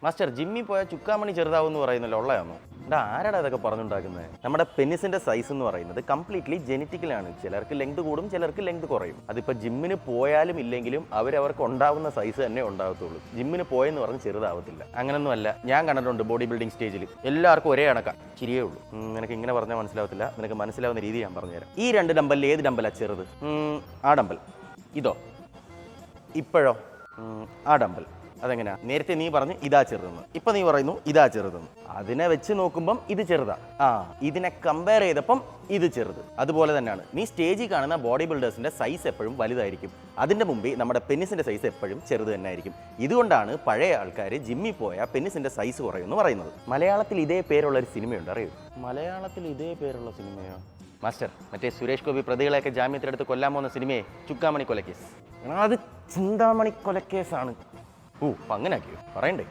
Master ജിമ്മിൽ പോയാൽ ചുക്കാമണി ചെറുതാവും എന്ന് പറയുന്നല്ലോ, ഉള്ളതാണോ? എടാ ആരാടാ അതൊക്കെ പറഞ്ഞുണ്ടാക്കുന്നത്? നമ്മുടെ പെനിസിന്റെ സൈസ് എന്ന് പറയുന്നത് കംപ്ലീറ്റ്ലി ജെനറ്റിക്കലാണ്. ചിലർക്ക് ലെങ്ത് കൂടും, ചിലർക്ക് ലെങ്ത് കുറയും. അതിപ്പോൾ ജിമ്മിന് പോയാലും ഇല്ലെങ്കിലും അവരവർക്ക് ഉണ്ടാവുന്ന സൈസ് തന്നെ ഉണ്ടാകത്തുള്ളൂ. ജിമ്മിന് പോയെന്ന് പറഞ്ഞ് ചെറുതാവത്തില്ല. അങ്ങനൊന്നും അല്ല. ഞാൻ കണ്ടിട്ടുണ്ട് ബോഡി ബിൽഡിംഗ് സ്റ്റേജിൽ എല്ലാവർക്കും ഒരേ കണക്കാണ്, ചിരിയേ ഉള്ളൂ. നിനക്ക് ഇങ്ങനെ പറഞ്ഞാൽ മനസ്സിലാവത്തില്ല. നിനക്ക് മനസ്സിലാവുന്ന രീതി ഞാൻ പറഞ്ഞുതരാം. ഈ രണ്ട് ഡമ്പലിൽ ഏത് ഡമ്പലാ ചെറുത്? ആ ഡമ്പൽ. ഇതോ? ഇപ്പോഴോ? ആ ഡമ്പൽ. അതെങ്ങനെയാ? നേരത്തെ നീ പറഞ്ഞ് ഇതാ ചെറുതെന്ന്, ഇപ്പൊ നീ പറയുന്നു ഇതാ ചെറുതെന്ന്. അതിനെ വെച്ച് നോക്കുമ്പം ഇത് ചെറുതാ. ഇതിനെ കമ്പയർ ചെയ്തപ്പം ഇത് ചെറുത്. അതുപോലെ തന്നെയാണ് നീ സ്റ്റേജിൽ കാണുന്ന ബോഡി ബിൽഡേഴ്സിന്റെ സൈസ് എപ്പോഴും വലുതായിരിക്കും. അതിന്റെ മുമ്പേ നമ്മുടെ പെനിസിന്റെ സൈസ് എപ്പോഴും ചെറുത് തന്നെ ആയിരിക്കും. ഇതുകൊണ്ടാണ് പഴയ ആൾക്കാർ ജിമ്മിൽ പോയാൽ പെനിസിന്റെ സൈസ് കുറയുമെന്ന് പറയുന്നത്. മലയാളത്തിൽ ഇതേ പേരുള്ള ഒരു സിനിമയുണ്ട്, അറിയോ? മലയാളത്തിൽ ഇതേ പേരുള്ള സിനിമയോ? മാസ്റ്റർ, മറ്റേ സുരേഷ് ഗോപി പ്രതികളെയൊക്കെ ജാമ്യത്തിലെടുത്ത് കൊല്ലാൻ പോകുന്ന സിനിമയെ ചുക്കാമണി കൊലക്കേസ്. അത് ചിന്താമണി കൊലക്കേസാണ്. അങ്ങനെയാക്കിയോ? പറയണ്ടേ?